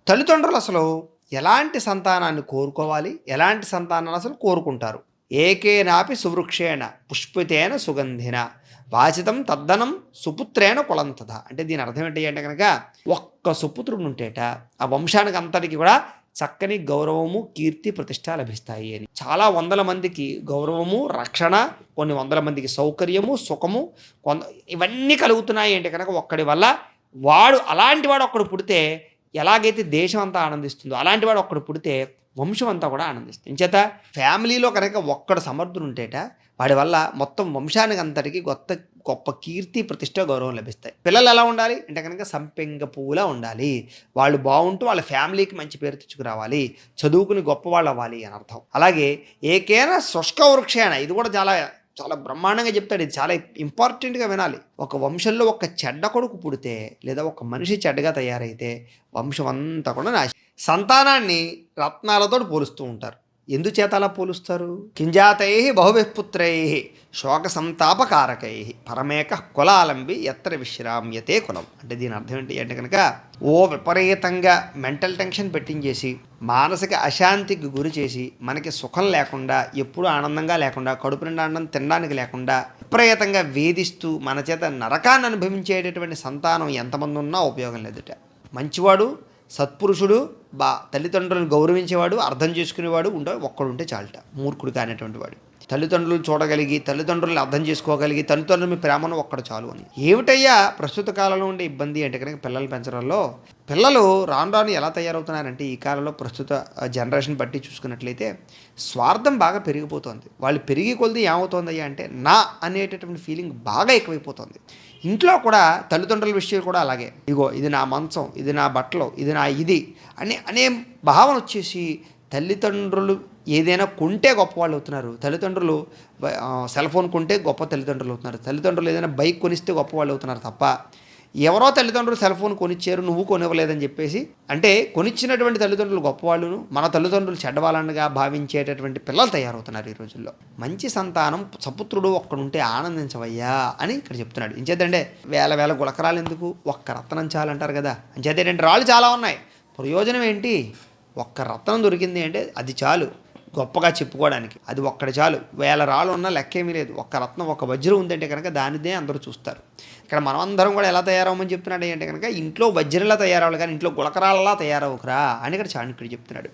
తల్లిదండ్రులు అసలు ఎలాంటి సంతానాన్ని కోరుకోవాలి? ఎలాంటి సంతానాన్ని అసలు కోరుకుంటారు? ఏకేనాపి సువృక్షేణ పుష్పితేన సుగంధిన వాచితం తద్దనం సుపుత్రేణ కులంతథ. అంటే దీని అర్థం ఏంటి అంటే కనుక ఒక్క సుపుత్రుడు ఉంటేట ఆ వంశానికి అంతటికి కూడా చక్కని గౌరవము, కీర్తి, ప్రతిష్ట లభిస్తాయి అని. చాలా వందల మందికి గౌరవము, రక్షణ, కొన్ని వందల మందికి సౌకర్యము, సుఖము, ఇవన్నీ కలుగుతున్నాయి అంటే కనుక ఒక్కడి వల్ల. అలాంటి వాడు ఒక్కడు పుడితే ఎలాగైతే దేశం అంతా ఆనందిస్తుందో అలాంటి వాడు ఒక్కడు పుడితే వంశం అంతా కూడా ఆనందిస్తుంది. ఇంచేత ఫ్యామిలీలో కనుక ఒక్కడు సమర్థుడు ఉంటేట వాడి వల్ల మొత్తం వంశానికి అంతటికి గొప్ప కీర్తి, ప్రతిష్ట, గౌరవం లభిస్తాయి. పిల్లలు ఎలా ఉండాలి అంటే కనుక సంపెంగ పువ్వులా ఉండాలి. వాళ్ళు బాగుంటూ వాళ్ళ ఫ్యామిలీకి మంచి పేరు తెచ్చుకురావాలి, చదువుకుని గొప్పవాళ్ళు అవ్వాలి అని అర్థం. అలాగే ఏకైనా శుష్క వృక్షేణ, ఇది కూడా చాలా చాలా బ్రహ్మాండంగా చెప్తాడు. ఇది చాలా ఇంపార్టెంట్గా వినాలి. ఒక వంశంలో ఒక చెడ్డ కొడుకు పుడితే లేదా ఒక మనిషి చెడ్డగా తయారైతే వంశం అంతా కూడా సంతానాన్ని రత్నాలతో పోలుస్తూ ఉంటారు. ఎందుచేత అలా పోలుస్తారు? కింజాతై బహువిపుత్రై శోక సంతాపకారకై పరమేక కులాలంబి ఎత్ర విశ్రామ్యతే కులం. అంటే దీని అర్థం ఏంటి అంటే కనుక విపరీతంగా మెంటల్ టెన్షన్ పెట్టించేసి, మానసిక అశాంతికి గురి చేసి, మనకి సుఖం లేకుండా, ఎప్పుడూ ఆనందంగా లేకుండా, కడుపు నిండా అన్నం తినడానికి లేకుండా విపరీతంగా వేధిస్తూ మన చేత నరకాన్ని అనుభవించేటటువంటి సంతానం ఎంతమంది ఉన్నా ఉపయోగం లేదుట. మంచివాడు, సత్పురుషుడు, తల్లిదండ్రులను గౌరవించేవాడు, అర్థం చేసుకునేవాడు ఒక్కడుంటే చాలట. మూర్ఖుడు కానిటువంటి వాడు తల్లిదండ్రులు చూడగలిగి, తల్లిదండ్రులను అర్థం చేసుకోగలిగి, తల్లిదండ్రుల మీ ప్రేమను ఒక్కడు చాలు అని. ఏమిటయ్యా ప్రస్తుత కాలంలో ఉండే ఇబ్బంది అంటే కనుక పిల్లలు పెంచడంలో పిల్లలు రాను రాను ఎలా తయారవుతున్నారంటే ఈ కాలంలో ప్రస్తుత జనరేషన్ బట్టి చూసుకున్నట్లయితే స్వార్థం బాగా పెరిగిపోతుంది. వాళ్ళు పెరిగి కొలిది ఏమవుతుందయ్యా అంటే నా అనేటటువంటి ఫీలింగ్ బాగా ఎక్కువైపోతుంది. ఇంట్లో కూడా తల్లిదండ్రుల విషయం కూడా అలాగే. ఇగో ఇది నా మంచం, ఇది నా బట్టలు, ఇది నా ఇది అనే భావన వచ్చేసి తల్లిదండ్రులు ఏదైనా కొంటే గొప్పవాళ్ళు అవుతున్నారు. తల్లిదండ్రులు సెల్ ఫోన్ కొంటే గొప్ప తల్లిదండ్రులు అవుతున్నారు. తల్లిదండ్రులు ఏదైనా బైక్ కొనిస్తే గొప్పవాళ్ళు అవుతున్నారు తప్ప ఎవరో తల్లిదండ్రులు సెల్ ఫోన్ కొనిచ్చారు నువ్వు కొనివ్వలేదని చెప్పేసి, అంటే కొనిచ్చినటువంటి తల్లిదండ్రులు గొప్పవాళ్ళును మన తల్లిదండ్రులు చెడ్డవాళ్ళగా భావించేటటువంటి పిల్లలు తయారవుతున్నారు ఈ రోజుల్లో. మంచి సంతానం సపుత్రుడు ఒక్కడుంటే ఆనందించవయ్యా అని ఇక్కడ చెప్తున్నాడు. ఇంచేతంటే వేల గులకరాలు ఎందుకు, ఒక్క రత్నం చాలంటారు కదా. అంచేతంటే రాళ్ళు చాలా ఉన్నాయి, ప్రయోజనం ఏంటి? ఒక్క రత్నం దొరికింది అంటే అది చాలు గొప్పగా చెప్పుకోవడానికి. అది ఒక్కటి చాలు. వేల రాళ్ళు ఉన్నా లెక్కేమీ లేదు. ఒక్క రత్నం, ఒక వజ్రం ఉందంటే కనుక దానిదే అందరూ చూస్తారు. ఇక్కడ మనమందరం కూడా ఎలా తయారవమని చెప్తున్నాడు అంటే కనుక ఇంట్లో వజ్రంలా తయారవ్వాలి కానీ ఇంట్లో గులకరాలలా తయారవుకురా అని ఇక్కడ చాణక్యుడు చెప్తున్నాడు.